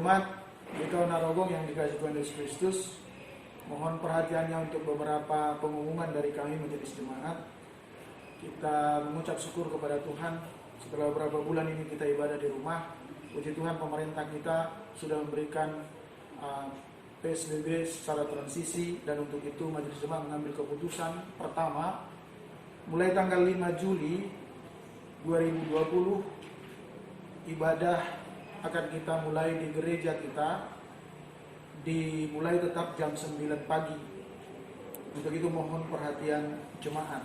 jemaat GKU Narogong yang dikasihi Tuhan Yesus Kristus, mohon perhatiannya untuk beberapa pengumuman dari kami majelis jemaat. Kita mengucap syukur kepada Tuhan setelah beberapa bulan ini kita ibadah di rumah. Puji Tuhan, pemerintah kita sudah memberikan PSBB secara transisi, dan untuk itu majelis jemaat mengambil keputusan pertama, mulai tanggal 5 Juli 2020 ibadah akan kita mulai di gereja kita, dimulai tetap jam 9 pagi. Untuk itu mohon perhatian jemaat.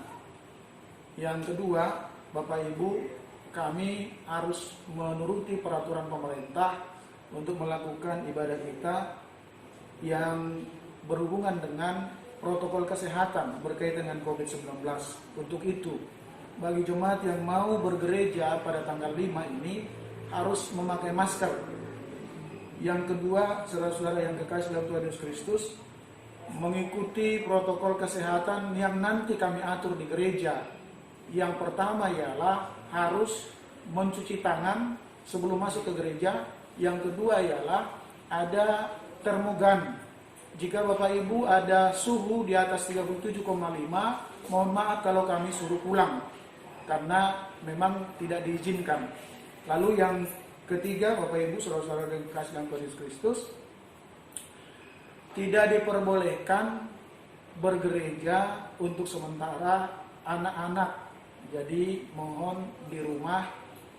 Yang kedua, Bapak Ibu, kami harus menuruti peraturan pemerintah untuk melakukan ibadah kita yang berhubungan dengan protokol kesehatan berkaitan dengan COVID-19. Untuk itu, bagi jemaat yang mau bergereja pada tanggal 5 ini harus memakai masker. Yang kedua, saudara-saudara yang kekasih dalam Tuhan Yesus Kristus, mengikuti protokol kesehatan yang nanti kami atur di gereja. Yang pertama ialah harus mencuci tangan sebelum masuk ke gereja. Yang kedua ialah ada termogan. Jika Bapak Ibu ada suhu di atas 37,5, mohon maaf kalau kami suruh pulang, karena memang tidak diizinkan. Lalu yang ketiga, Bapak Ibu, saudara-saudara yang dikasihi dalam Tuhan Yesus Kristus, tidak diperbolehkan bergereja untuk sementara anak-anak. Jadi mohon di rumah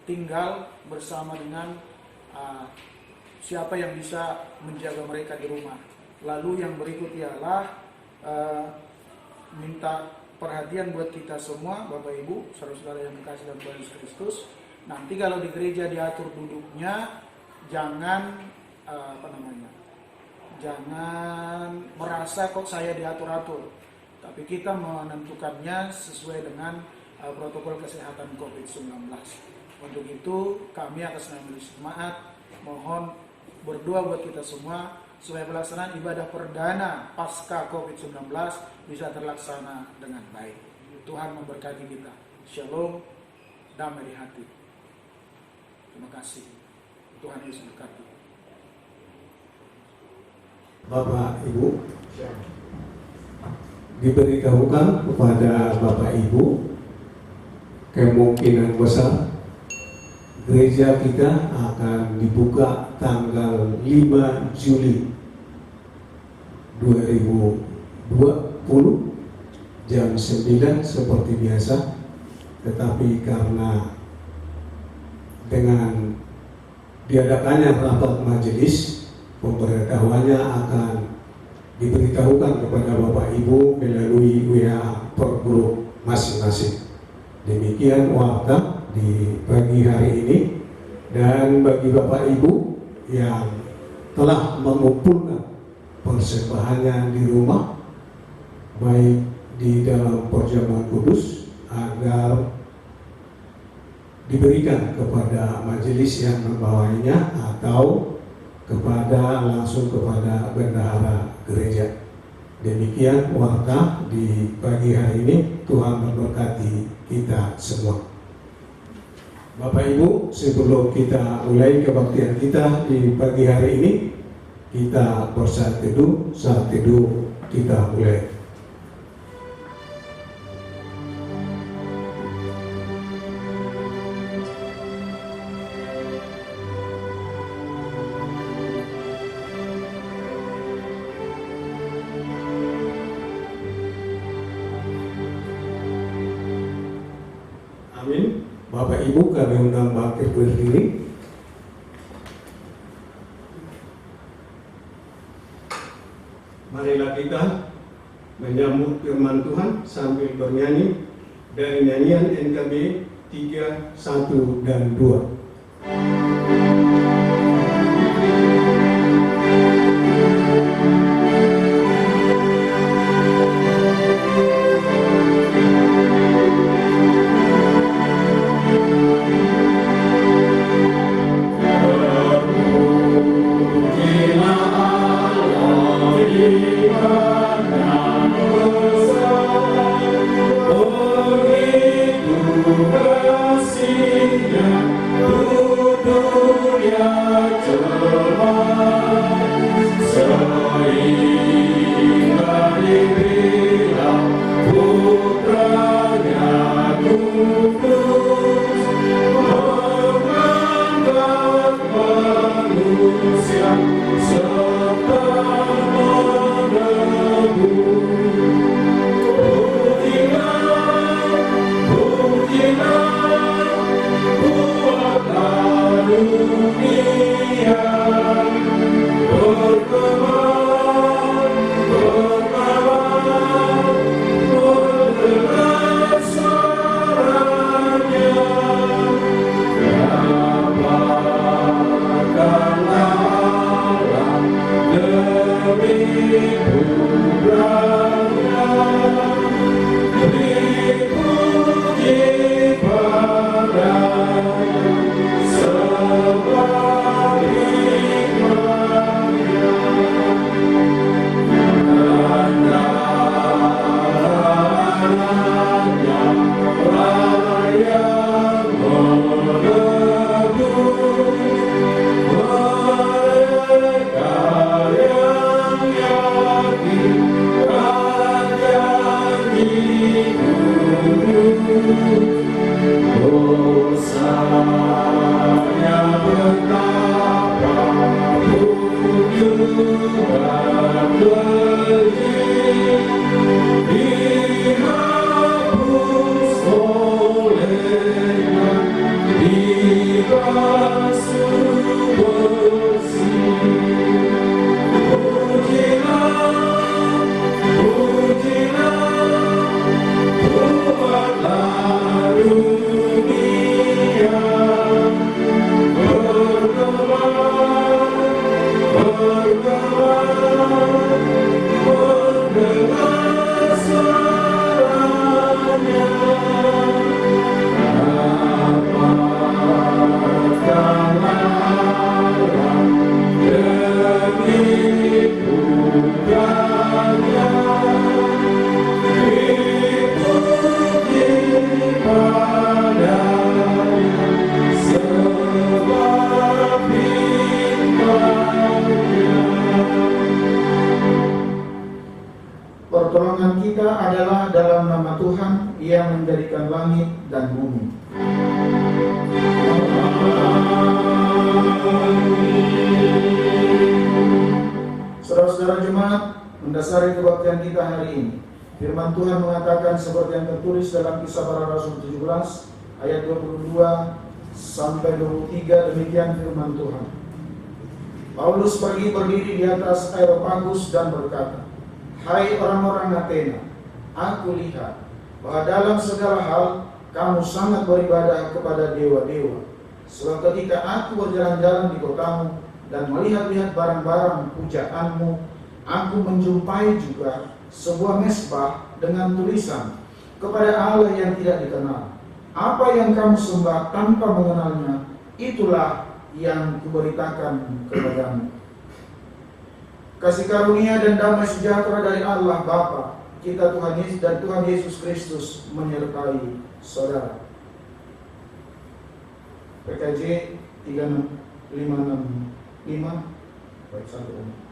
tinggal bersama dengan siapa yang bisa menjaga mereka di rumah. Lalu yang berikut ialah minta perhatian buat kita semua, Bapak Ibu, saudara-saudara yang dikasihi dalam Tuhan Yesus Kristus. Nanti kalau di gereja diatur duduknya, jangan jangan merasa kok saya diatur-atur, tapi kita menentukannya sesuai dengan protokol kesehatan COVID-19. Untuk itu kami atas nama jemaat mohon berdoa buat kita semua supaya pelaksanaan ibadah perdana pasca COVID-19 bisa terlaksana dengan baik. Tuhan memberkati kita. Shalom, damai di hati. Terima kasih. Tuhan Yesus berkati. Bapak Ibu, diberitahukan kepada Bapak Ibu, kemungkinan besar gereja kita akan dibuka tanggal 5 Juli 2020 jam 9 seperti biasa. Tetapi karena dengan diadakannya rapat majelis, pemberitahuannya akan diberitahukan kepada Bapak Ibu melalui WA per grup masing-masing. Demikian warta di pagi hari ini, dan bagi Bapak Ibu yang telah mengumpulkan persembahannya di rumah, baik di dalam perjamuan kudus, agar diberikan kepada majelis yang membawanya atau langsung kepada bendahara gereja. Demikian warta di pagi hari ini. Tuhan memberkati kita semua. Bapak Ibu, sebelum kita mulai kebaktian kita di pagi hari ini, kita bersaat teduh. Saat teduh kita mulai. Amin. Bapak Ibu, kami undang bangkit berdiri. Marilah kita menyambut firman Tuhan sambil bernyanyi dari nyanyian NKB 3, 1, dan 2. Kasihnya Pertolongan kita adalah dalam nama Tuhan yang menjadikan langit dan bumi. Saudara-saudara jemaat, mendasari kebaktian kita hari ini, firman Tuhan mengatakan seperti yang tertulis dalam Kisah Para Rasul 17 ayat 22 sampai 23, demikian firman Tuhan. Paulus pergi berdiri di atas Areopagus dan berkata, "Hai orang-orang Athena, aku lihat bahwa dalam segala hal kamu sangat beribadah kepada dewa-dewa. Sebab ketika aku berjalan-jalan di kotamu dan melihat-lihat barang-barang pujaanmu, aku menjumpai juga sebuah mesbah dengan tulisan, kepada Allah yang tidak dikenal. Apa yang kamu sembah tanpa mengenalnya, itulah yang kuberitakan kepadamu. Kasih karunia dan damai sejahtera dari Allah Bapa, kita Tuhan Yesus dan Tuhan Yesus Kristus menyertai saudara." PKJ 3565 baik 1.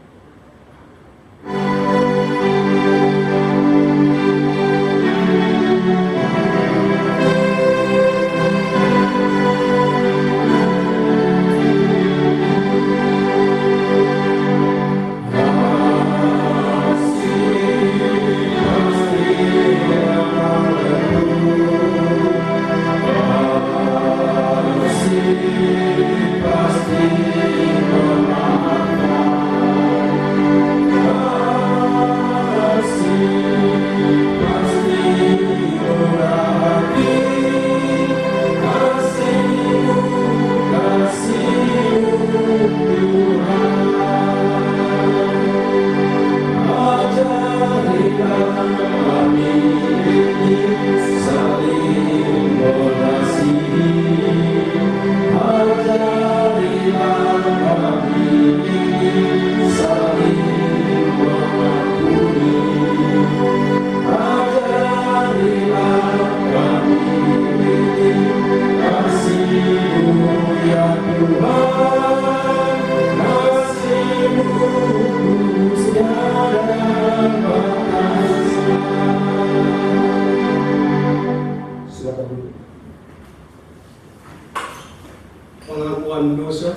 Pengakuan dosa.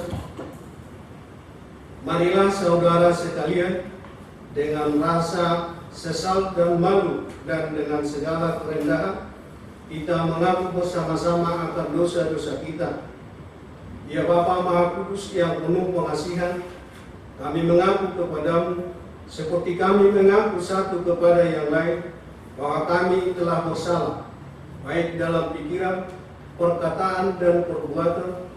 Marilah saudara sekalian, dengan rasa sesal dan malu dan dengan segala kerendahan, kita mengaku bersama-sama akan dosa-dosa kita. Ya Bapa Maha Kudus yang penuh pengasihan, kami mengaku kepadamu seperti kami mengaku satu kepada yang lain bahwa kami telah bersalah, baik dalam pikiran, perkataan, dan perbuatan,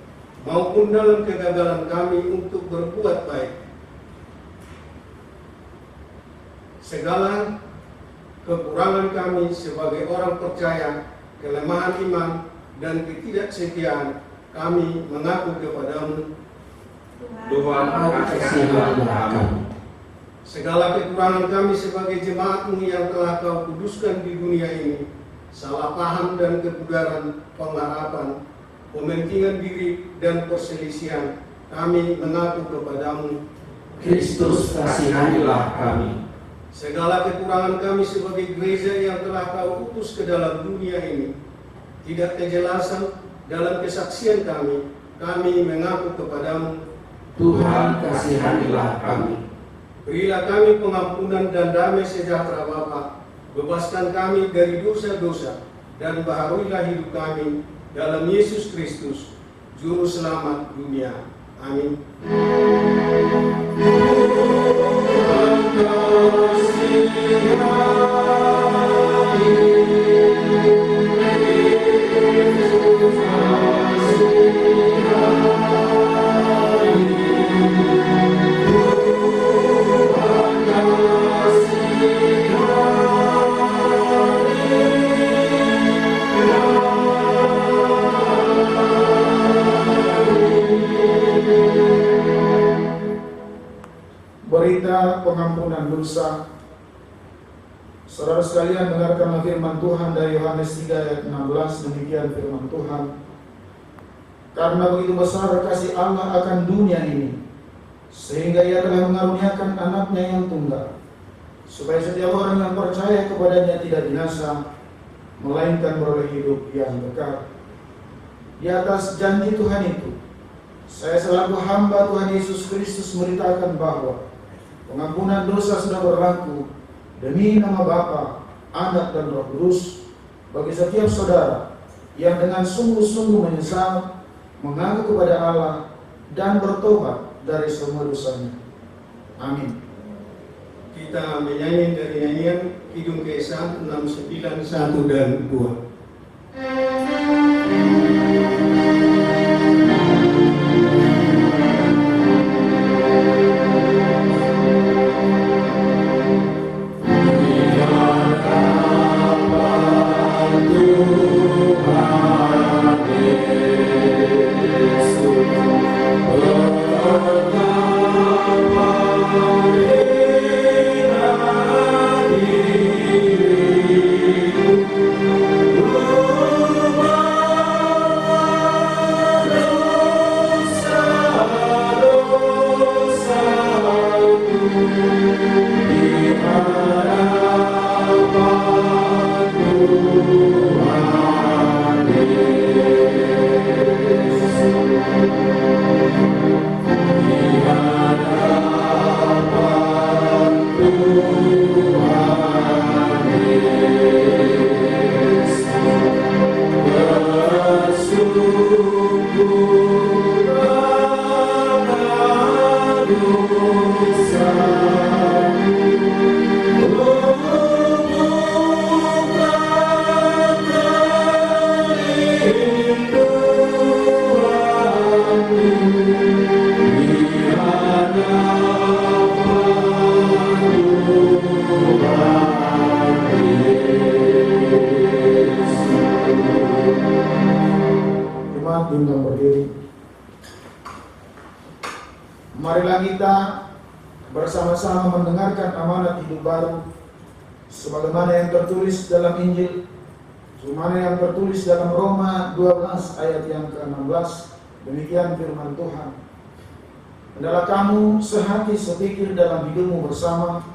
maupun dalam kegagalan kami untuk berbuat baik. segala kekurangan kami sebagai orang percaya, kelemahan iman, dan ketidaksetiaan, kami mengaku kepadamu. Tuhan, kasihilah kami. Segala kekurangan kami sebagai jemaat-Mu yang telah Kau kuduskan di dunia ini, salah paham dan kebudaran, pengharapan, pementingan diri, dan perselisihan, kami mengaku kepadamu. Kristus, kasihanilah kami. Segala kekurangan kami sebagai gereja yang telah Kau utus ke dalam dunia ini, tidak kejelasan dalam kesaksian kami mengaku kepadamu. Tuhan, kasihanilah kami. Berilah kami pengampunan dan damai sejahtera Bapa. Bebaskan kami dari dosa-dosa dan baharuilah hidup kami dalam Yesus Kristus, Juru Selamat dunia. Amin. Berita pengampunan dosa. Saudara sekalian, dengarkanlah firman Tuhan dari Yohanes 3 ayat 16. Demikian firman Tuhan. Karena begitu besar kasih Allah akan dunia ini, sehingga Ia telah mengaruniakan anaknya yang tunggal, supaya setiap orang yang percaya kepadanya tidak binasa, melainkan beroleh hidup yang kekal. Di atas janji Tuhan itu, saya selaku hamba Tuhan Yesus Kristus memberitakan bahwa pengampunan dosa sudah berlaku demi nama Bapa, Anak, dan Roh Kudus bagi setiap saudara yang dengan sungguh-sungguh menyesal, mengaku kepada Allah, dan bertobat dari semua dosanya. Amin. Kita menyanyi dari nyanyian Kidung Keesan 691 dan 2. Diundang berdiri. Marilah kita bersama-sama mendengarkan amanat hidup baru sebagaimana yang tertulis dalam Injil, sebagaimana yang tertulis dalam Roma 12 ayat yang ke-16. Demikian firman Tuhan. Hendaklah kamu sehati sepikir dalam hidupmu bersama.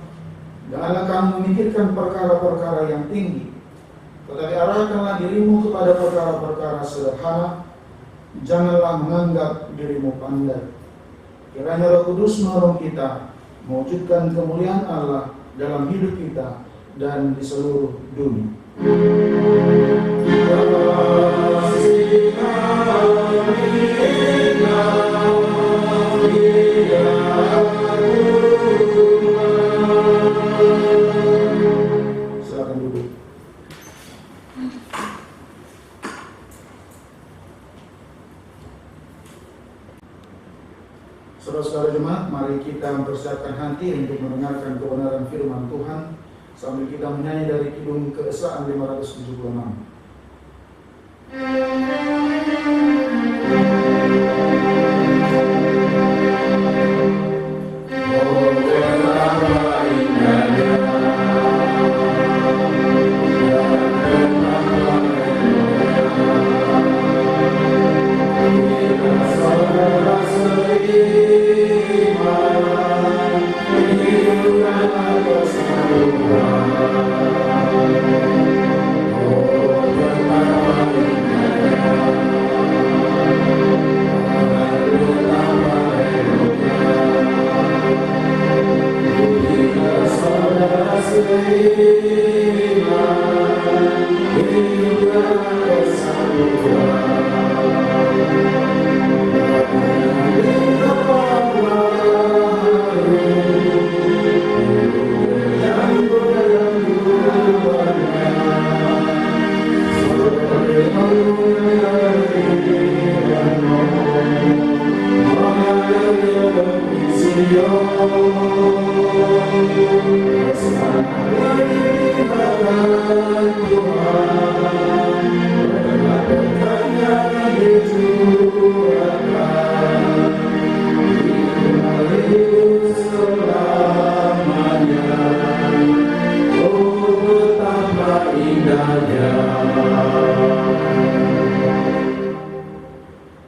Janganlah kamu memikirkan perkara-perkara yang tinggi, tetapi arahkanlah dirimu kepada perkara-perkara sederhana. Janganlah menganggap dirimu pandai. Kiranya Roh Kudus menolong kita mewujudkan kemuliaan Allah dalam hidup kita dan di seluruh dunia. Silakan duduk. Saudara-saudara jemaat, mari kita kita mempersiapkan hati untuk mendengarkan kebenaran firman Tuhan sambil kita menyanyi dari Kidung Keesaan 576.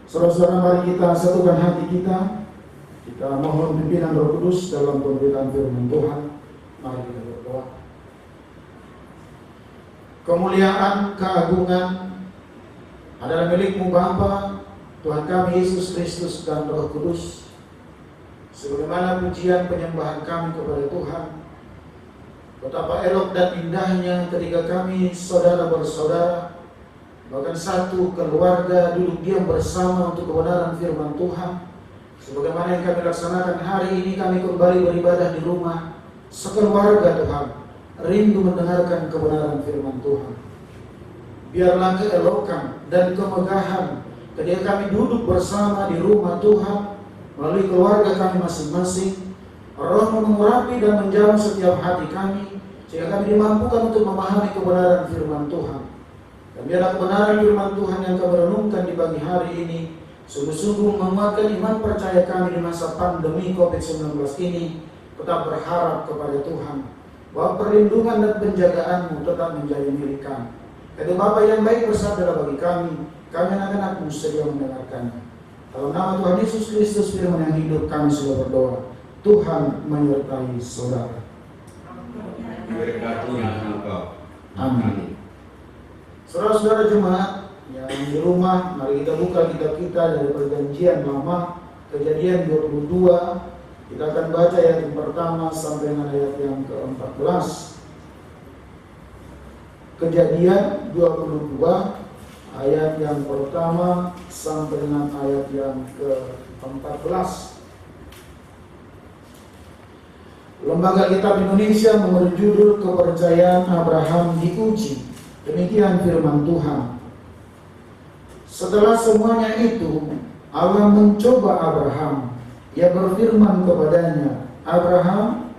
Saudara-saudara, mari kita satukan hati kita. Kita mohon pimpinan Roh Kudus dalam pemberitaan firman Tuhan. Mari kita berdoa. Kemuliaan, keagungan adalah milik-Mu Bapa, Tuhan kami Yesus Kristus dan Roh Kudus. Sebagaimana pujian penyembahan kami kepada Tuhan, betapa elok dan indahnya ketika kami saudara bersaudara, bahkan satu keluarga duduk diam bersama untuk kebenaran firman Tuhan. Sebagaimana yang kami laksanakan hari ini, kami kembali beribadah di rumah sekeluarga Tuhan, rindu mendengarkan kebenaran firman Tuhan. Biarlah keelokan dan kemegahan ketika kami duduk bersama di rumah Tuhan melalui keluarga kami masing-masing, Roh-Mu mengurapi dan menjamah setiap hati kami sehingga kami dimampukan untuk memahami kebenaran firman Tuhan. Dan biarlah kebenaran firman Tuhan yang kami renungkan di pagi hari ini sungguh-sungguh menguatkan iman percaya kami di masa pandemi COVID-19 ini, tetap berharap kepada Tuhan bahwa perlindungan dan penjagaan-Mu tetap menjadi milik kami. Itu Bapa yang baik bersabda bagi kami anak-anak-Mu sedia mendengarkannya. Dalam nama Tuhan Yesus Kristus firman yang hidup, kami sudah berdoa. Tuhan menyertai saudara. Amin. Saudara-saudara jemaat yang di rumah, mari kita buka kitab kita dari Perjanjian Lama, Kejadian 22. Kita akan baca ayat yang pertama sampai dengan ayat yang ke-14. Kejadian 22 ayat yang pertama sampai dengan ayat yang ke-14. Lembaga Kitab Indonesia memberi judul Kepercayaan Abraham Diuji. Demikian firman Tuhan. Setelah semuanya itu, Allah mencoba Abraham. Ia berfirman kepadanya, Abraham,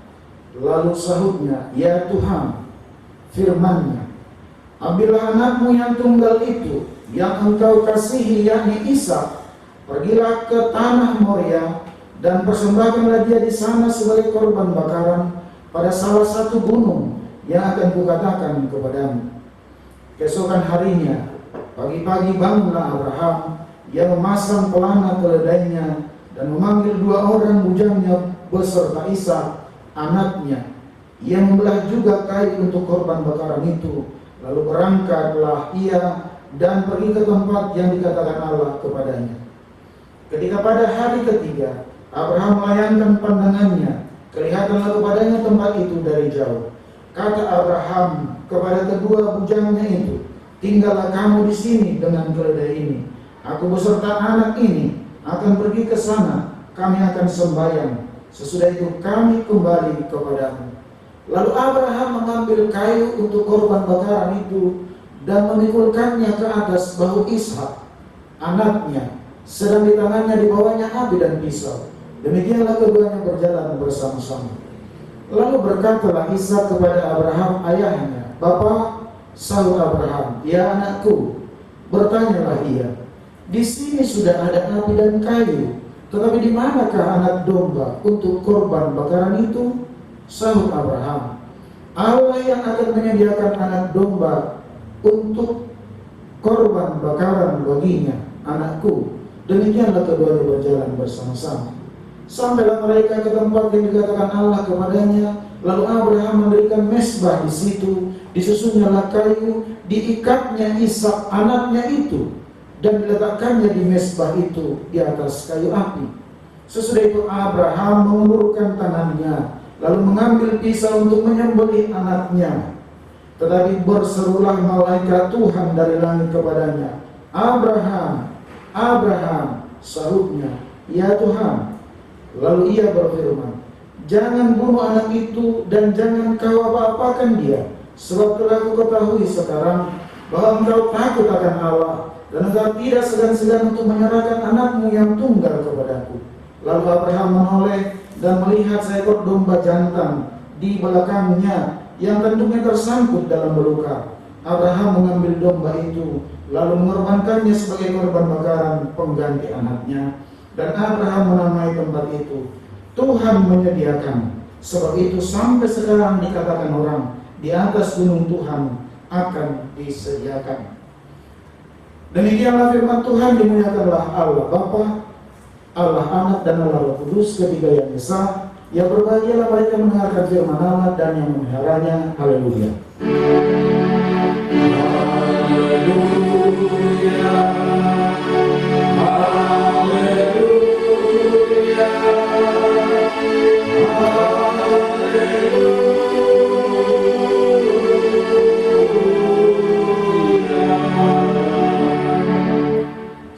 lalu sahutnya, ya Tuhan, firman-Nya, ambillah anakmu yang tunggal itu, yang engkau kasihi, yakni Ishak, pergilah ke tanah Moria, dan persembahkanlah dia di sana sebagai korban bakaran pada salah satu gunung yang akan kukatakan kepadamu. Keesokan harinya, pagi-pagi bangunlah Abraham, ia memasang pelana keledainya dan memanggil 2 orang bujangnya beserta Ishak anaknya. Ia membelah juga kayu untuk korban bakaran itu. Lalu berangkatlah ia dan pergi ke tempat yang dikatakan Allah kepadanya. Ketika pada hari ketiga Abraham melayangkan pandangannya, kelihatanlah kepadanya tempat itu dari jauh. Kata Abraham kepada kedua bujangnya itu, tinggallah kamu di sini dengan keledai ini. Aku beserta anak ini akan pergi ke sana, kami akan sembahyang. Sesudah itu kami kembali kepadamu. Lalu Abraham mengambil kayu untuk korban bakaran itu dan memikulkannya ke atas bahu Ishak anaknya, sedang di tangannya dibawanya api dan pisau. Demikianlah keduanya berjalan bersama-sama. Lalu berkatalah Ishak kepada Abraham ayahnya, "Bapa," sahut Abraham, "Ya anakku." Bertanyalah ia, "Di sini sudah ada api dan kayu, tetapi di manakah anak domba untuk korban bakaran itu?" Sahut Abraham, "Allah yang akan menyediakan anak domba untuk korban bakaran baginya, anakku." Demikianlah keduanya berjalan bersama-sama. Sampailah mereka ke tempat yang dikatakan Allah kepadanya. Lalu Abraham mendirikan mezbah di situ, disusunnya kayu, diikatnya Ishak anaknya itu, dan diletakkannya di mezbah itu di atas kayu api. Sesudah itu Abraham mengulurkan tangannya, lalu mengambil pisau untuk menyembelih anaknya. Tetapi berserulah malaikat Tuhan dari langit kepadanya, "Abraham, Abraham," sahutnya, "Ya Tuhan." Lalu ia berfirman, "Jangan bunuh anak itu dan jangan kau apa-apakan dia, sebab telah ku ketahui sekarang bahwa engkau takut akan Allah, dan engkau tidak segan-segan untuk menyerahkan anakmu yang tunggal kepadaku." Lalu Abraham menoleh dan melihat seekor domba jantan di belakangnya yang tentunya tersangkut dalam belukar. Abraham mengambil domba itu, lalu mengorbankannya sebagai korban bakaran pengganti anaknya. Dan Abraham menamai tempat itu, "Tuhan menyediakan." Sebab itu sampai sekarang dikatakan orang, di atas gunung Tuhan akan disediakan. Demikianlah firman Tuhan. Dimuliakanlah Allah Bapa, Allah Anak, dan Allah Roh Kudus, ketiga yang esa. Ya berbahagialah mereka mendengarkan firman Allah dan yang memeliharanya. Haleluya.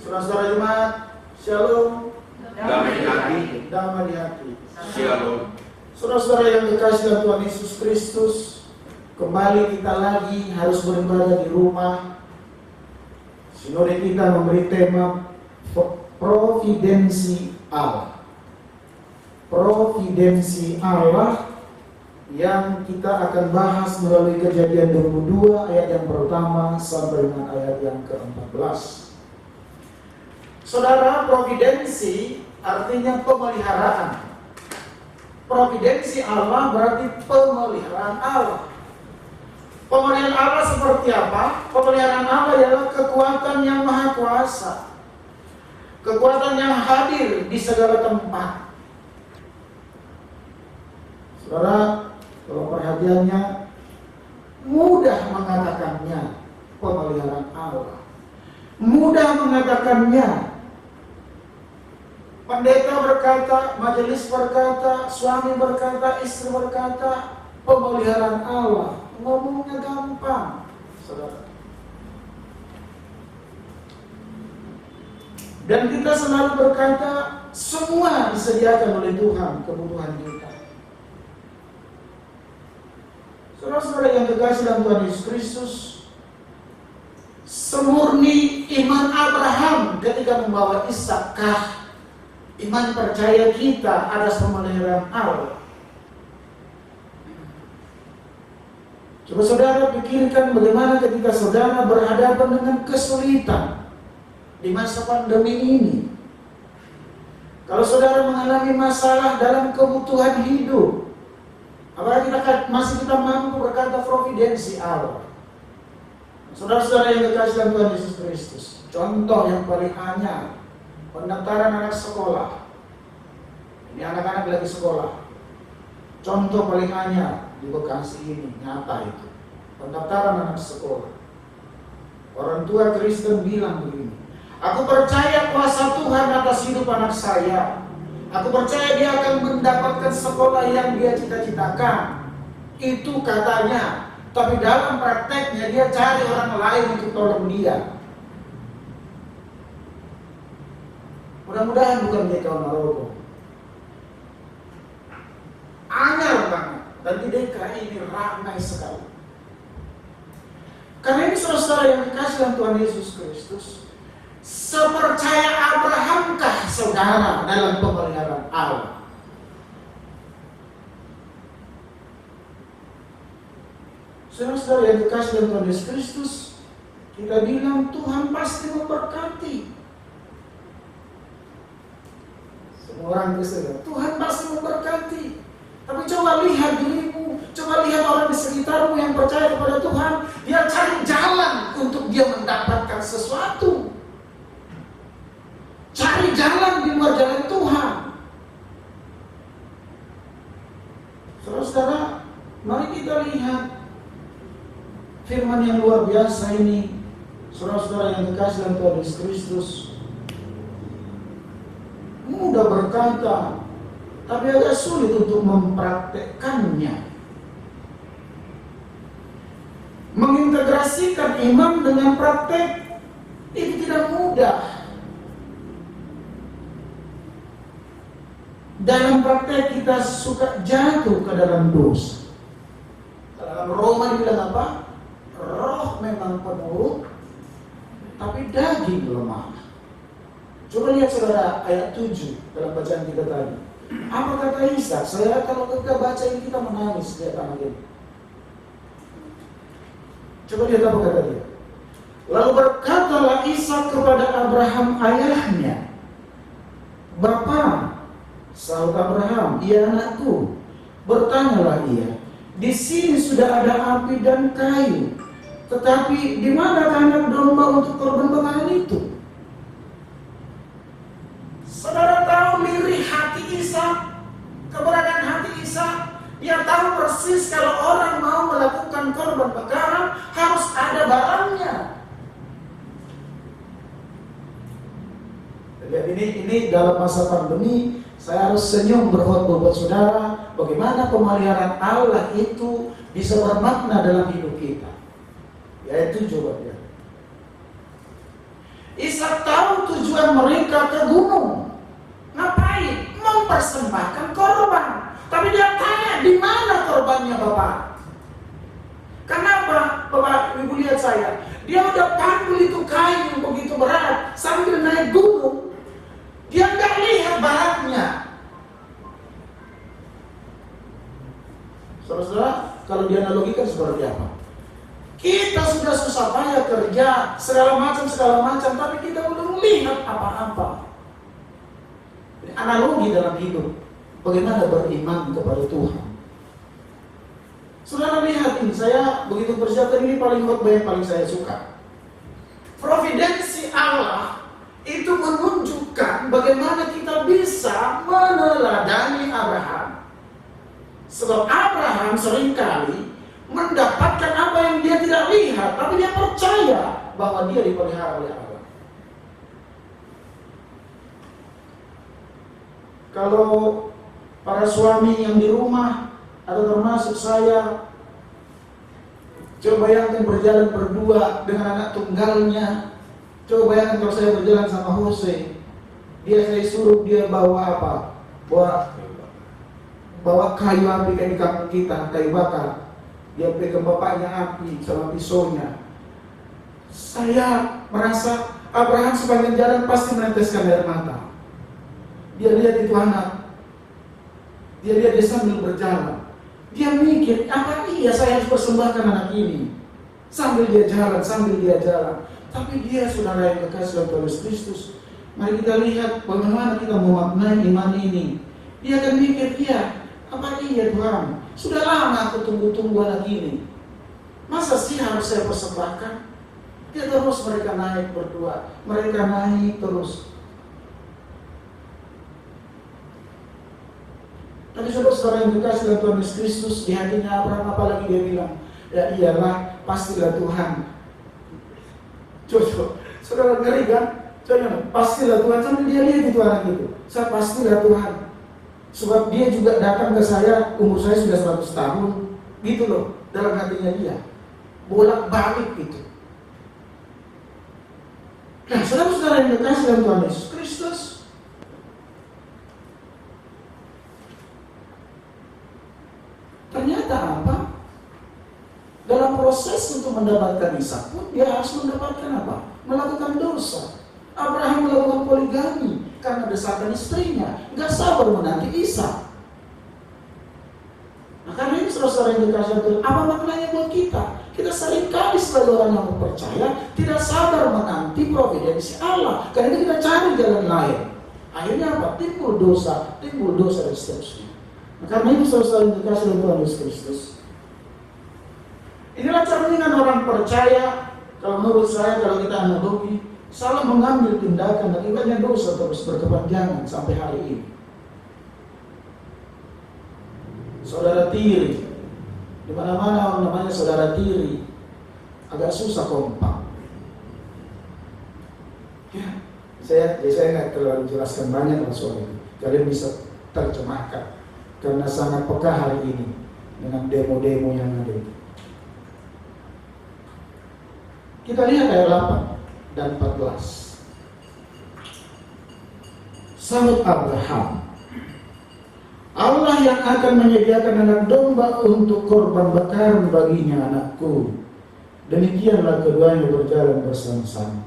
Saudara jemaat, shalom. Damai di hati. Damai di hati. Shalom. Saudara-saudara yang dikasihi dalam Tuhan Yesus Kristus, kembali kita lagi harus beribadah di rumah. Sinode kita memberi tema Providensi Allah. Providensi Allah yang kita akan bahas melalui Kejadian 22 ayat yang pertama sampai dengan ayat yang ke-14. Saudara, providensi artinya pemeliharaan. Providensi Allah berarti pemeliharaan Allah. Pemeliharaan Allah seperti apa? Pemeliharaan Allah adalah kekuatan yang maha kuasa, kekuatan yang hadir di segala tempat. Saudara, kalau perhatiannya mudah mengatakannya, pemeliharaan Allah. Mudah mengatakannya. Pendeta berkata, majelis berkata, suami berkata, istri berkata, pemeliharaan Allah. Ngomongnya gampang, saudara. Dan kita selalu berkata, semua disediakan oleh Tuhan kebutuhan kita. Saudara-saudara yang dikasihi dalam Tuhan Yesus Kristus, semurni iman Abraham ketika membawa Ishak, iman percaya kita atas pemeliharaan Allah. Coba saudara pikirkan bagaimana ketika saudara berhadapan dengan kesulitan di masa pandemi ini. Kalau saudara mengalami masalah dalam kebutuhan hidup, apakah masih kita mampu berkata providensi Allah? Saudara-saudara yang dikasihi dalam Tuhan Yesus Kristus, contoh yang paling anyar, pendaftaran anak sekolah. Ini anak-anak lagi sekolah. Contoh paling anyar di Bekasi ini, nyata itu. Pendaftaran anak sekolah. Orang tua Kristen bilang begini, "Aku percaya kuasa Tuhan atas hidup anak saya. Aku percaya dia akan mendapatkan sekolah yang dia cita-citakan." Itu katanya. Tapi dalam prakteknya dia cari orang lain untuk tolong dia. Mudah-mudahan bukan dia kawan Marobo. Anyar banget. Dan di DKI ini ramai sekali. Karena ini saudara yang dikasih dalam Tuhan Yesus Kristus, Sepercaya Abrahamkah saudara dalam pemeliharaan Allah? Saudara-saudara yang dikasih dalam Tuhan Yesus Kristus, kita bilang Tuhan pasti memberkati. Semua orang Kristen, Tuhan pasti memberkati. Tapi coba lihat dirimu, coba lihat orang di sekitarmu yang percaya kepada Tuhan, dia cari jalan untuk dia mendapatkan sesuatu. Cari jalan di luar jalan Tuhan. Saudara-saudara, mari kita lihat firman yang luar biasa ini. Saudara-saudara yang dikasih dalam Tuhan Yesus Kristus, mudah berkata, tapi agak sulit untuk mempraktekkannya. Mengintegrasikan iman dengan praktek itu tidak mudah. Dalam praktek kita suka jatuh ke dalam dosa. Dalam Roma dibilang apa? Roh memang penurut, tapi daging lemah. Coba lihat saudara ayat 7 dalam bacaan kita tadi. Apa kata Isa? Saya kalau kita baca ini kita menangis lihat anak ini. Coba lihat apa kata dia. Lalu berkatalah Isa kepada Abraham ayahnya, Bapa, sahut Abraham, iya anakku. Bertanyalah ia, di sini sudah ada api dan kayu, tetapi di mana anak domba untuk korban bakaran itu? Saudara tahu lirih hati Isa, keberadaan hati Isa. Dia tahu persis kalau orang mau melakukan korban bakaran harus ada barangnya. Lihat ini dalam masa pandemi, saya harus senyum berkhotbah buat saudara bagaimana pemeliharaan Allah itu bisa bermakna dalam hidup kita. Ya itu coba ya. Ishak tahu tujuan mereka ke gunung. Ngapain? Mempersembahkan korban. Tapi dia tanya, di mana korbannya Bapak? Kenapa? Bapak, Ibu lihat saya. Dia udah panggul itu kayu begitu berat sambil naik gunung. Dia nggak lihat baratnya. Saudara-saudara, kalau dianalogikan seperti apa? Kita sudah susah payah kerja, segala macam, tapi kita belum lihat apa-apa. Analogi dalam hidup, bagaimana beriman kepada Tuhan. Saudara lihat ini, saya begitu persiapkan ini paling khotbah yang paling saya suka. Providensi Allah itu menunjukkan bagaimana kita bisa meneladani Abraham. Sebab Abraham seringkali mendapatkan apa yang dia tidak lihat, tapi dia percaya bahwa dia dipelihara oleh Allah. Kalau para suami yang di rumah atau termasuk saya, coba bayangkan berjalan berdua dengan anak tunggalnya. Coba bayangkan kalau saya berjalan sama Jose, saya suruh dia bawa apa? Bawa kayu api kayak di kampung kita, kayu bakar. Dia pegang bapaknya api sama pisaunya. Saya merasa Abraham sepanjang jalan pasti meneteskan air mata. Dia lihat itu anak. Dia lihat dia sambil berjalan. Dia mikir, apa iya saya harus persembahkan anak ini? Sambil dia jalan. Tapi dia saudara yang kekasih Tuhan Yesus Kristus. Mari kita lihat bagaimana kita memaknai iman ini. Dia akan mikir, apa iya Tuhan? Sudah lama aku tunggu anak ini. Masa sih harus saya persembahkan? Dia terus mereka naik berdua. Mereka naik terus. Tapi saudara yang dikasih dalam Tuhan Yesus Kristus, di hatinya Abraham apalagi dia bilang, ya iyalah, pastilah Tuhan. Coba, saudara ngeri kan? Coba, pastilah Tuhan, sampai dia lihat itu anak itu. Saya pastilah Tuhan. Sebab dia juga datang ke saya, umur saya sudah 100 tahun. Gitu loh, dalam hatinya dia. Bolak-balik gitu. Nah, saudara-saudara yang dikasih dalam Tuhan Yesus Kristus, ternyata apa? Dalam proses untuk mendapatkan Ishak pun dia harus mendapatkan apa? Melakukan dosa. Abraham melakukan poligami karena desakan istrinya, nggak sabar menanti Ishak. Nah, karena ini saudara-saudara yang dikasih Tuhan, apa maknanya buat kita? Kita seringkali sebagai orang yang percaya tidak sabar menanti providensi Allah, karena itu kita cari jalan lain. Akhirnya apa? Timbul dosa dan seterusnya. Nah, karena itu saudara-saudara yang dikasih oleh Tuhan Yesus Kristus, inilah cerminan orang percaya. Kalau menurut saya, kalau kita analogi, salah mengambil tindakan dan akibatnya dosa terus berkepanjangan sampai hari ini. Saudara tiri, di mana-mana orang namanya saudara tiri, agak susah kompak. Ya, saya nggak terlalu jelaskan banyak soal ini. Kalian bisa terjemahkan karena sangat peka hari ini dengan demo-demo yang ada itu. Kita lihat ayat 8 dan 14. Sahut Abraham, Allah yang akan menyediakan anak domba untuk korban bakaran baginya, anakku. Demikianlah keduanya berjalan bersama-sama.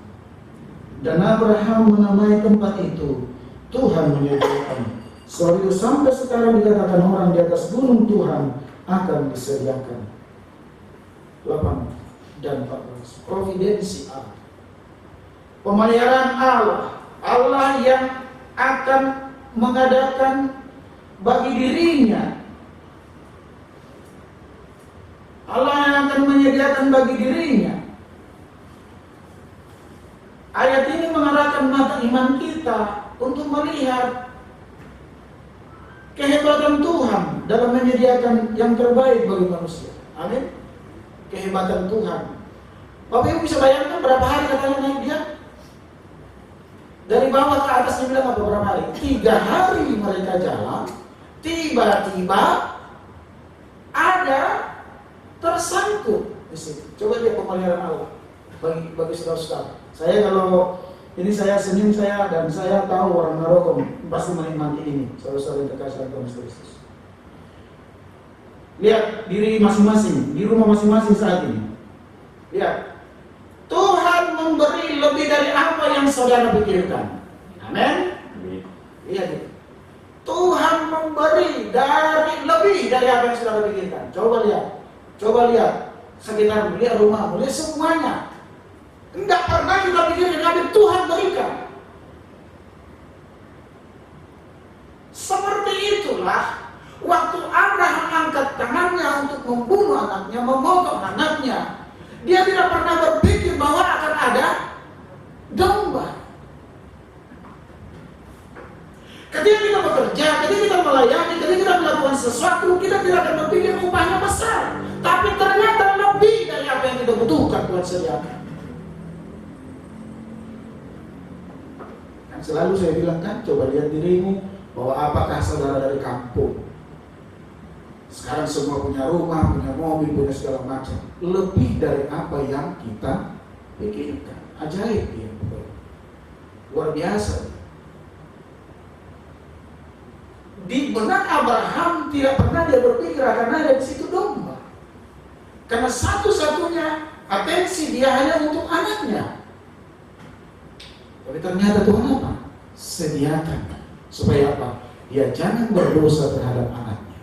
Dan Abraham menamai tempat itu Tuhan menyediakan. Sebab itu sampai sekarang dikatakan orang di atas gunung Tuhan akan disediakan. 8 dan 14. Providensi Allah, pemeliharaan Allah, Allah yang akan mengadakan bagi dirinya, Allah yang akan menyediakan bagi dirinya. Ayat ini mengarahkan mata iman kita untuk melihat kehebatan Tuhan dalam menyediakan yang terbaik bagi manusia. Amin. Kehebatan Tuhan. Bapak Ibu bisa bayangkan berapa hari katanya naik dia? Dari bawah ke atas dia bilang apa, berapa hari? 3 hari mereka jalan. Tiba-tiba ada tersangkut di sini. Coba lihat pemeliharaan Allah bagi saudara-saudara. Saya kalau ini Senin dan saya tahu orang Narogong pasti menikmati ini. Saudara-saudara yang terkasih Tuhan Kristus. Lihat diri masing-masing, di rumah masing-masing saat ini. Lihat, Tuhan memberi lebih dari apa yang saudara pikirkan. Amin. Lihat itu. Tuhan memberi lebih dari apa yang saudara pikirkan. Coba lihat sekitar, lihat rumahmu, lihat semuanya. Enggak pernah kita pikirkan, tapi Tuhan berikan. Seperti itulah waktu Abraham angkat tangannya untuk membunuh anaknya, memotong anaknya, dia tidak pernah berpikir bahwa akan ada domba. Ketika kita bekerja, ketika kita melayani, ketika kita melakukan sesuatu, kita tidak akan berpikir upahnya besar. Tapi ternyata lebih dari apa yang kita butuhkan Tuhan sediakan. Kan selalu saya bilang kan, coba lihat dirimu, bahwa apakah saudara dari kampung. Sekarang semua punya rumah, punya mobil, punya segala macam. Lebih dari apa yang kita pikirkan. Ajaib dia. Luar biasa. Di benak Abraham tidak pernah dia berpikir akan ada di situ domba. Karena satu-satunya atensi dia hanya untuk anaknya. Tapi ternyata Tuhan apa? Sediakan. Supaya apa? Dia jangan berdosa terhadap anaknya.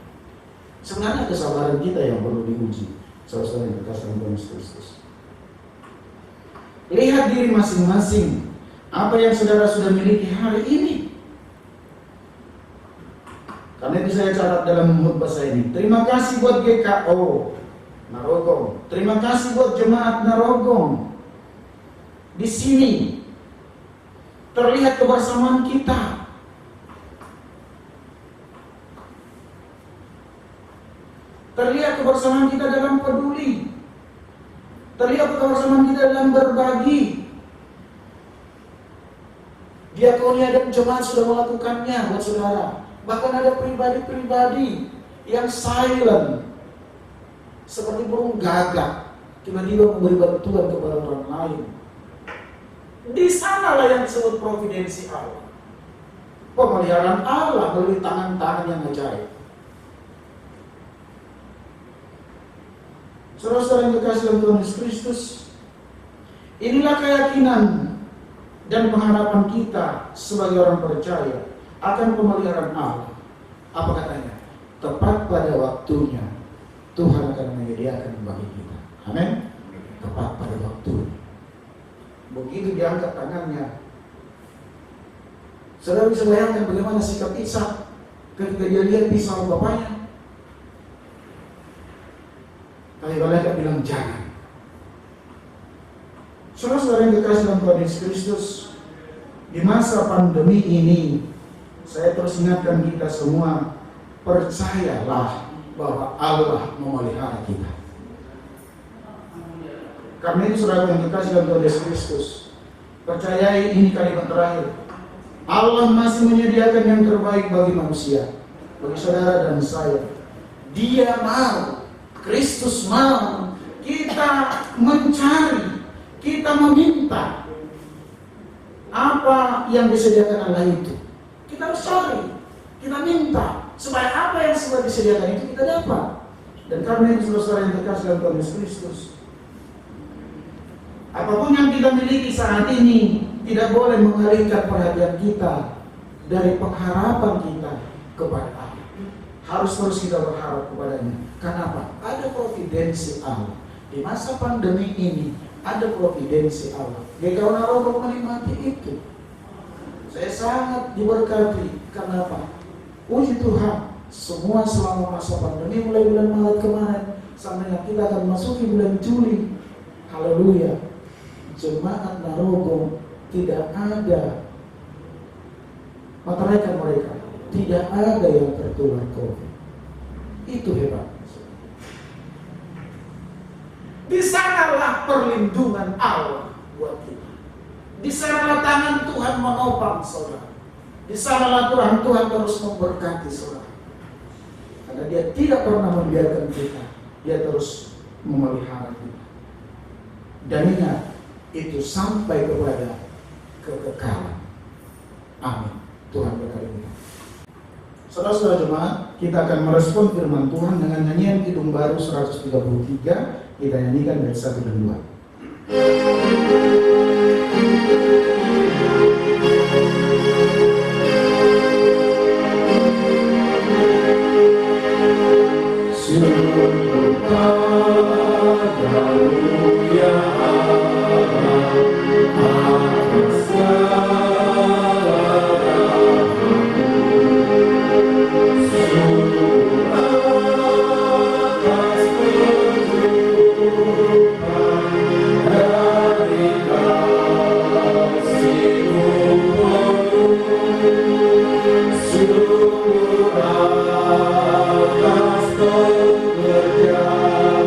Sebenarnya kesabaran kita yang perlu diuji. Saudara-saudara yang terkasih Tuhan Kristus. Lihat diri masing-masing. Apa yang saudara sudah miliki hari ini. Karena itu saya catat dalam khotbah saya ini. Terima kasih buat GKO Narogong. Terima kasih buat jemaat Narogong. Di sini terlihat kebersamaan kita. Terlihat kebersamaan kita dalam peduli. Terlihat kebersamaan kita dalam berbagi. Diakonia dan jemaat sudah melakukannya buat saudara. Bahkan ada pribadi-pribadi yang silent, seperti burung gagak, tiba-tiba memberi bantuan kepada orang lain. Di sanalah yang disebut providensi Allah, pemeliharaan Allah melalui tangan-tangan yang ajaib. Saudara-saudara yang dikasihi Tuhan Yesus Kristus, inilah keyakinan dan pengharapan kita sebagai orang percaya akan pemeliharaan Allah. Apa katanya? Tepat pada waktunya Tuhan akan menyediakan bagi kita. Amin. Tepat pada waktunya. Begitu diangkat tangannya, saudara bisa bayangkan bagaimana sikap Ishak ketika dia lihat pisau bapaknya. Tapi malaikat bilang jangan. Saudara-saudara yang dikasih dalam Tuhan Yesus Kristus, di masa pandemi ini, saya terus ingatkan kita semua, percayalah bahwa Allah memelihara kita. Karena itu saudara yang dikasih dalam Tuhan Yesus Kristus, percayai ini kalimat terakhir. Allah masih menyediakan yang terbaik bagi manusia, bagi saudara dan saya. Dia mau, Kristus mau, kita mencari, kita meminta apa yang disediakan Allah itu. Kita harus cari, kita minta, supaya apa yang sudah disediakan itu kita dapat. Dan karena itu saudara yang terkasih dalam Tuhan Yesus Kristus, apapun yang kita miliki saat ini tidak boleh mengalihkan perhatian kita dari pengharapan kita kepada Allah. Harus terus kita berharap kepadanya. Kenapa? Ada providensi Allah. Di masa pandemi ini ada providensi Allah. GKU Narogong menikmati itu. Saya sangat diberkati. Kenapa? Puji Tuhan, semua selama masa pandemi mulai bulan Maret kemarin sampai kita akan masuki bulan Juli. Haleluya. Jemaat Narogong tidak ada mereka tidak ada yang tertular COVID. Itu hebat. Di sanalah perlindungan Allah buat kita. Di sanalah tangan Tuhan menopang saudara. Di sanalah Tuhan terus memberkati saudara. Karena Dia tidak pernah membiarkan kita. Dia terus memelihara kita. Dan ingat, itu sampai kepada kekekalan. Amin. Tuhan berkati kita. Saudara-saudara jemaat, kita akan merespon firman Tuhan dengan nyanyian Kidung Baru 133. Kita nyanyikan dari 1 dan 2. Sungguh padamu ya Allah, atas segala rahmat-Mu. Sungguh atas kecukupan dari kasih-Mu penuh. Sungguh atas pekerjaan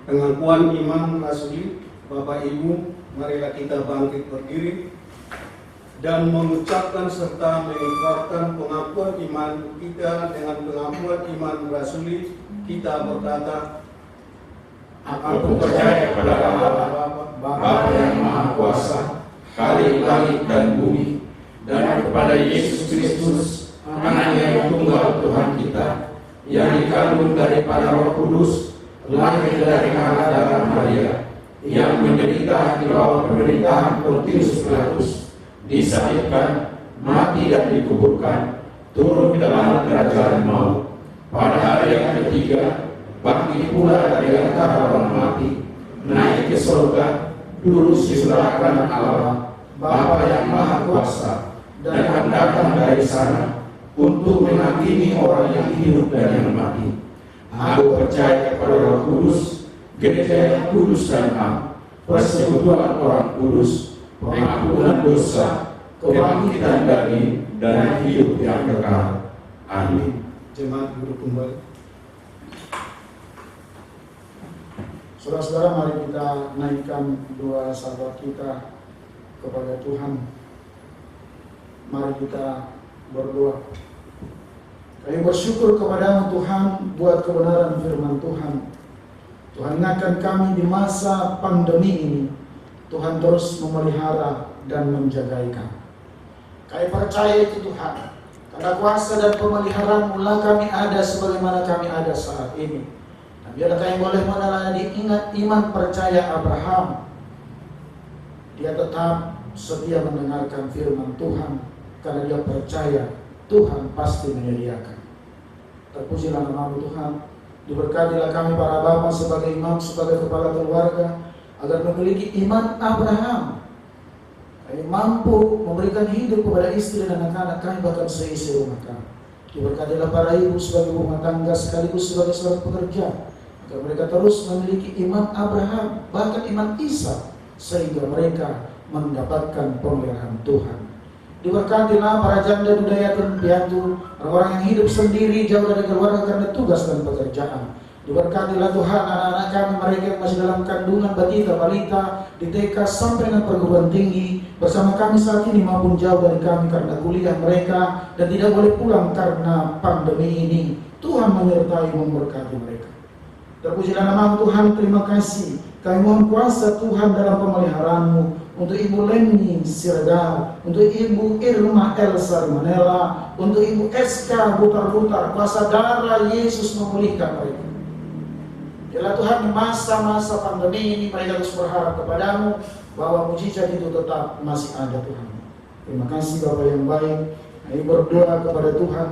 Pengakuan iman rasuli. Bapak Ibu, marilah kita bangkit berdiri dan mengucapkan serta mengungkapkan pengakuan iman kita dengan pengakuan iman rasuli. Kita berkata, Aku percaya kepada Allah, Bapa yang Maha Kuasa, Khalik langit dan bumi, dan kepada Yesus Kristus, Anaknya yang tunggal Tuhan kita, yang dikandung daripada Roh Kudus, lahir dari anak darah Maria, yang menderita di bawah pemerintahan Pontius Pilatus, disalibkan, mati dan dikuburkan, turun ke dalam kerajaan maut. Pada hari yang ketiga, bangkit pula dari antara orang mati, naik ke surga, duduk di sebelah kanan Allah, Bapa yang Maha Kuasa, dan akan datang dari sana untuk menghakimi orang yang hidup dan yang mati. Aku percaya kepada Roh Kudus, gereja yang kudus dan am, persekutuan orang kudus, pengampunan dosa, kebangkitan dari dan hidup yang kekal. Amin. Jemaat duduk kembali. Saudara-saudara, mari kita naikkan doa sahabat kita kepada Tuhan. Mari kita berdoa. Kami bersyukur kepada Tuhan buat kebenaran firman Tuhan. Tuhan ingatkan kami di masa pandemi ini, Tuhan terus memelihara dan menjaga kami. Kami percaya itu Tuhan, karena kuasa dan pemeliharaan mula kami ada sebagaimana kami ada saat ini. Dan biarlah kami boleh meneladani ingat iman percaya Abraham. Dia tetap setia mendengarkan firman Tuhan, karena dia percaya Tuhan pasti menyediakan. Terpujilah nama Tuhan. Diberkatilah kami para bapa sebagai imam, sebagai kepala keluarga, agar memiliki iman Abraham. Kami mampu memberikan hidup kepada istri dan anak-anak kami, bahkan seisi rumah kami. Diberkatilah para ibu sebagai rumah tangga sekaligus sebagai seorang pekerja, agar mereka terus memiliki iman Abraham, bahkan iman Ishak, sehingga mereka mendapatkan pemeliharaan Tuhan. Diberkatilah para janda, budaya dan piatu, orang-orang yang hidup sendiri jauh dari keluarga karena tugas dan pekerjaan. Diberkatilah Tuhan anak-anak kami, mereka yang masih dalam kandungan, balita, balita, di TK sampai dengan perguruan tinggi bersama kami saat ini maupun jauh dari kami karena kuliah mereka dan tidak boleh pulang karena pandemi ini. Tuhan menyertai memberkati mereka. Terpujilah nama Tuhan, terima kasih. Kami mohon kuasa Tuhan dalam pemeliharaanmu untuk Ibu Leni Siregar, untuk Ibu Irma Elsa Manela, untuk Ibu SK Butar-Butar, kuasa darah Yesus memulihkan mereka. Bila Tuhan di masa-masa pandemi ini mereka terus berharap kepadamu bahwa mujizat itu tetap masih ada Tuhan. Terima kasih Bapa yang baik. Kami berdoa kepada Tuhan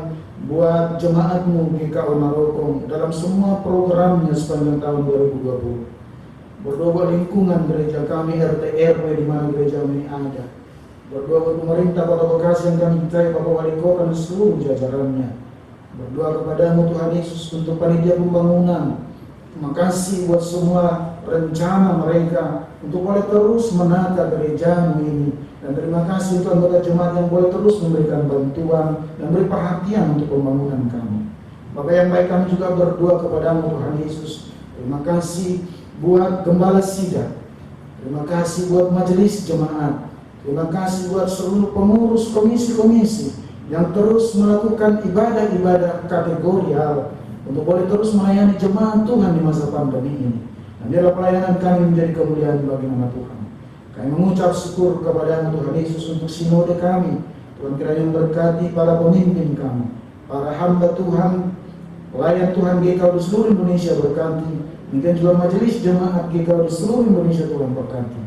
buat jemaatmu GKO Narokong dalam semua programnya sepanjang tahun 2020. Berdoa buat lingkungan gereja kami, RT RW di mana gereja ini ada. Berdoa buat pemerintah Kota Bekasi yang kami cintai, Bapak Wali Kota dan seluruh jajarannya. Berdoa kepadamu Tuhan Yesus untuk panitia pembangunan. Terima kasih buat semua rencana mereka untuk boleh terus menata gerejamu ini. Dan terima kasih untuk anggota jemaat yang boleh terus memberikan bantuan dan beri perhatian untuk pembangunan kami. Bapak yang baik, kami juga berdoa kepadamu Tuhan Yesus. Terima kasih buat Gembala Sidang. Terima kasih buat majelis jemaat. Terima kasih buat seluruh pengurus komisi-komisi yang terus melakukan ibadah-ibadah kategorial untuk boleh terus melayani jemaat Tuhan di masa pandemi ini. Dan biarlah pelayanan kami menjadi kemuliaan bagi nama Tuhan. Kami mengucap syukur kepada Tuhan Yesus untuk sinode kami. Tuhan kiranya memberkati para pemimpin kami, para hamba Tuhan, pelayan Tuhan GKO di seluruh Indonesia berkati. Mungkin juga majelis jemaat GKO di seluruh Indonesia Tuhan berkati.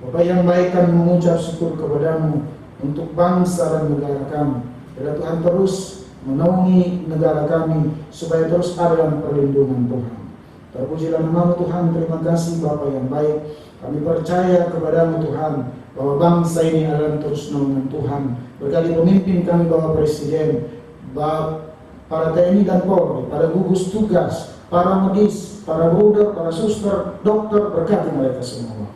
Bapak yang baik, kami mengucap syukur kepadamu untuk bangsa dan negara kami. Biarlah Tuhan terus menaungi negara kami supaya terus ada dalam perlindungan Tuhan. Terpujilah nama Tuhan. Terima kasih Bapa yang baik. Kami percaya kepadamu Tuhan bahwa bangsa ini adalah terus naungan Tuhan. Berkali pemimpin kami, Bapak Presiden, para TNI dan Polri, para gugus tugas, para medis, para bruder, para suster, dokter, berkati mereka semua.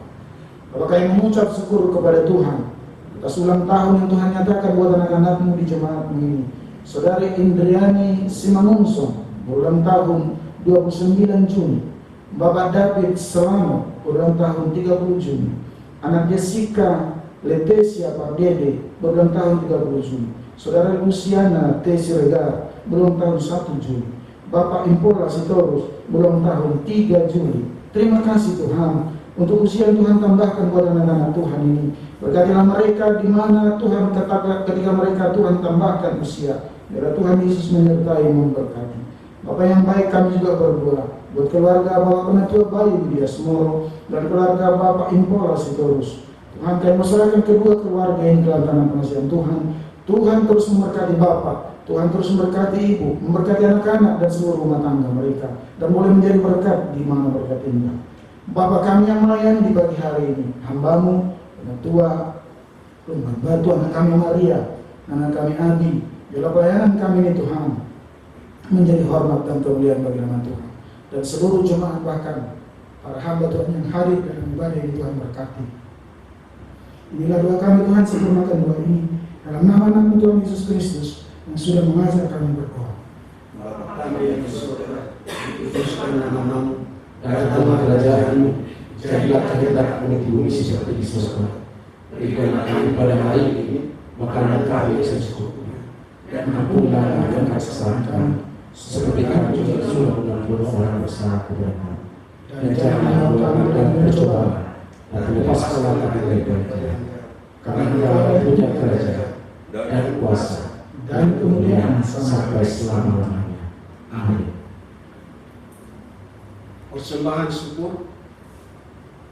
Bapak kami mengucap syukur kepada Tuhan atas ulang tahun yang Tuhan nyatakan buat anak-anakmu di jemaatmu ini. Saudari Indriani Simanungso berulang tahun 29 Juni. Bapak David Selama berulang tahun 30 Juni. Anak Jessica Letesia Pardede berulang tahun 30 Juni. Saudara Luciana T. Siregar berulang tahun 1 Juni. Bapak Impola Sitorus berulang tahun 3 Juli. Terima kasih Tuhan untuk usia yang Tuhan tambahkan buat anak-anak Tuhan ini. Berkatilah mereka di mana Tuhan katakan ketika mereka Tuhan tambahkan usia. Biarlah Tuhan Yesus menyertai memberkati. Bapak yang baik, kami juga berdoa buat keluarga Bapak Penatua Bayu Dia Semoro dan keluarga Bapak Impola Sitorus. Tuhan, kami masyarakat kedua keluarga yang dalam tangan pengasihan Tuhan. Tuhan terus memberkati Bapak, Tuhan terus memberkati Ibu, memberkati anak-anak dan seluruh rumah tangga mereka, dan boleh menjadi berkat di mana berkat indah. Bapak kami yang melayani di pagi hari ini, hamba-Mu, Penatua Lumban Batu, anak kami Maria, anak kami Adi, bila pelayanan kami ini Tuhan menjadi hormat dan kemuliaan bagi nama Tuhan, dan seluruh jemaat bahkan para hamba Tuhan yang hadir dalam ibadah ini Tuhan berkati. Inilah doa kami Tuhan, sempurnakan doa ini dalam nama Tuhan Yesus Kristus yang sudah mengajar kami berdoa. Bapa kami yang di surga, dikuduskanlah nama-Mu, datanglah kerajaan-Mu, jadilah kehendakmu di bumi seperti di surga. Berikanlah kami pada hari ini makanan kami yang secukupnya, dan ampunlah kami kesalahan kami, seperti kami juga sudah mengampuni orang bersalah kepada kami. Dan janganlah kami dalam pencobaan, tapi lepaskanlah kami dari jahat. Karena Engkau punya kerajaan dan kuasa dan kemuliaan sampai selama-lamanya. Amin. Persembahan syukur.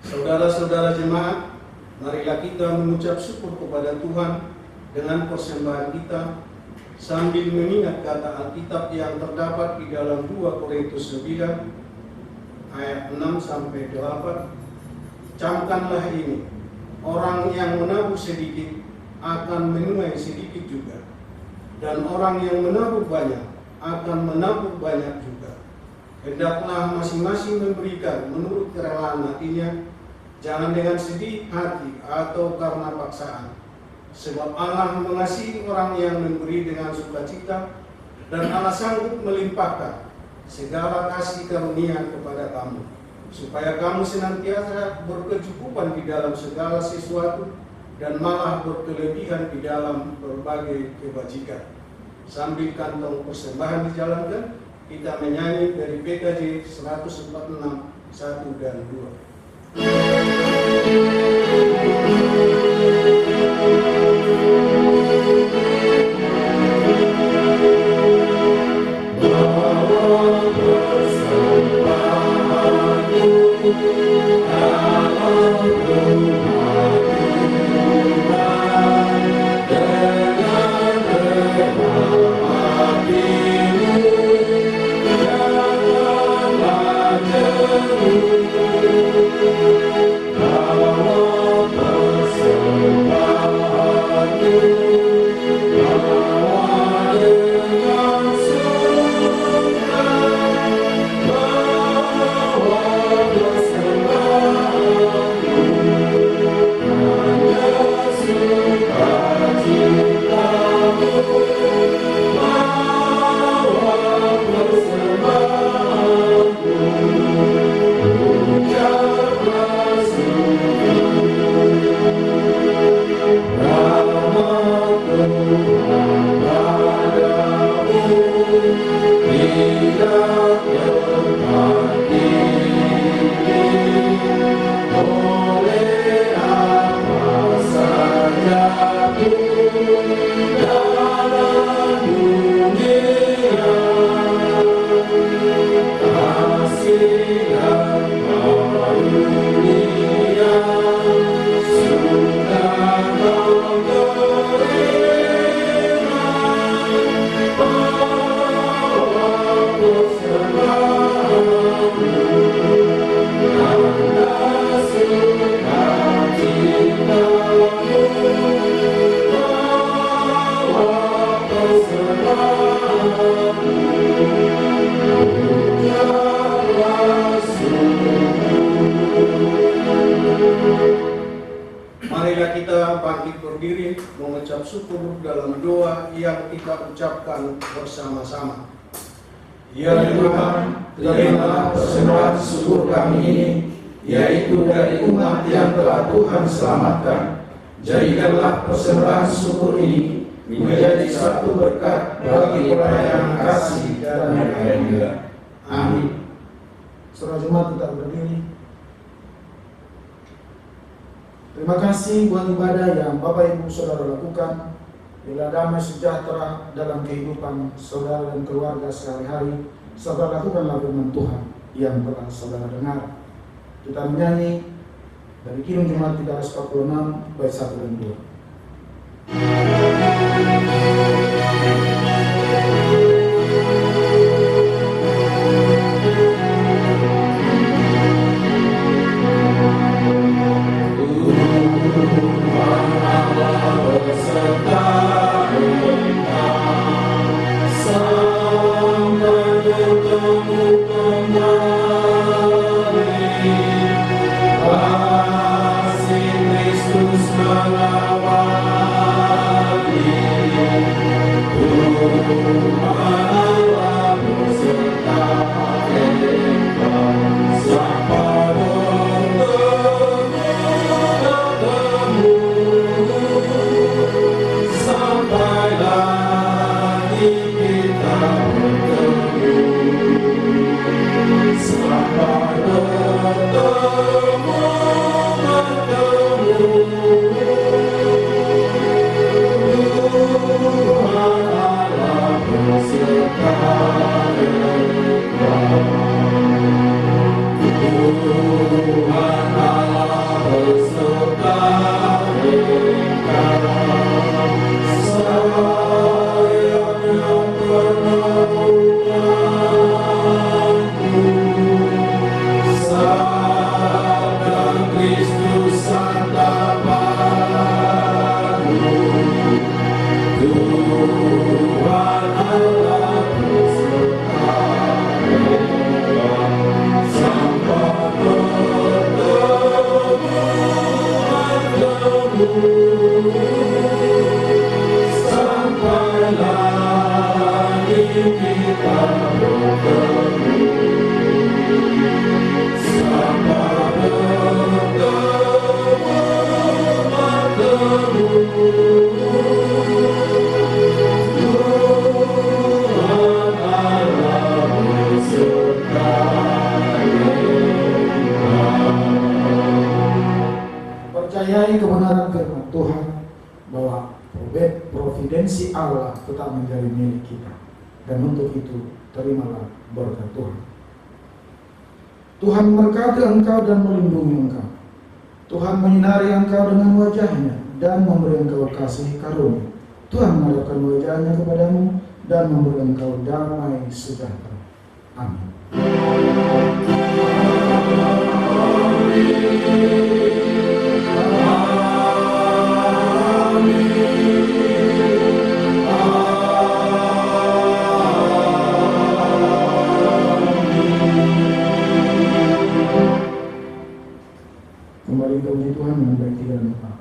Saudara-saudara jemaat, marilah kita mengucap syukur kepada Tuhan dengan persembahan kita sambil mengingat kata Alkitab yang terdapat di dalam 2 Korintus 9 ayat 6-8. Camkanlah ini, orang yang menabur sedikit akan menuai sedikit juga, dan orang yang menabur banyak akan menabur banyak juga. Hendaklah masing-masing memberikan menurut kerelaan hatinya, jangan dengan sedih hati atau karena paksaan. Sebab Allah mengasihi orang yang memberi dengan sukacita, dan Allah sanggup melimpahkan segala kasih karunia kepada kamu, supaya kamu senantiasa berkecukupan di dalam segala sesuatu, dan malah berkelebihan di dalam berbagai kebajikan. Sambil kantong persembahan dijalankan, kita menyanyi dari PKJ 146, 1 dan 2. Marilah kita bangkit berdiri mengucap syukur dalam doa yang kita ucapkan bersama-sama. Ya Tuhan, terimalah persembahan syukur kami ini, yaitu dari umat yang telah Tuhan selamatkan. Jadikanlah persembahan syukur ini menjadi satu berkat bagi pelayanan kasih dan keadilan. Amin. Saudara jemaat, kita berdiri. Terima kasih buat ibadah yang Bapak Ibu Saudara lakukan. Bila damai sejahtera dalam kehidupan saudara dan keluarga sehari-hari, saudara lakukanlah firman Tuhan yang telah saudara dengar. Kita menyanyi dari Kidung Jemaat 346 bait 1 dan 2. Percayai kebenaran firman Tuhan bahwa providensi Allah tetap menjadi milik kita, dan untuk itu terimalah berkat Tuhan. Tuhan memberkati engkau dan melindungi engkau. Tuhan menyinari engkau dengan wajahnya dan memberi engkau kasih karunia. Tuhan menghadapkan wajahnya kepadamu dan memberi engkau damai sejahtera. Amin. Kembali ke puji Tuhan dengan baik dan doa.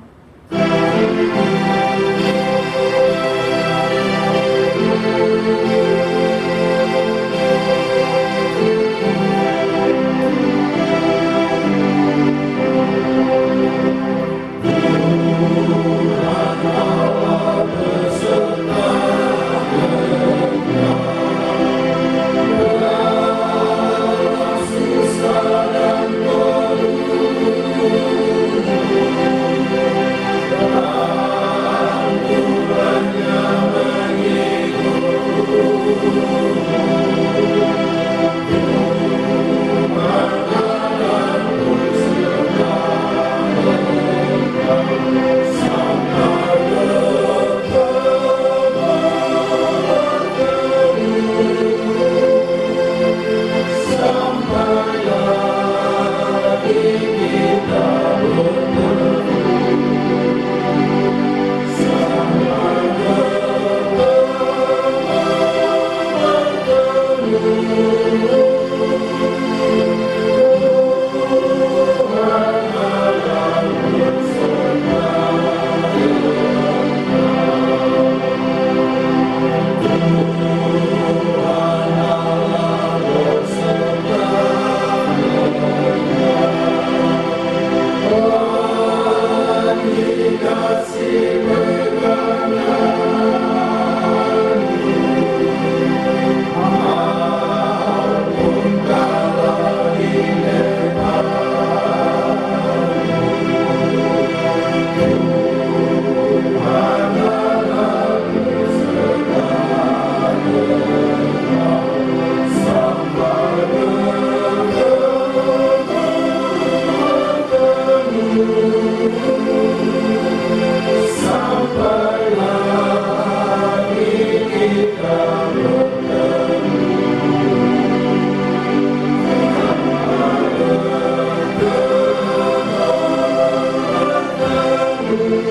Amin.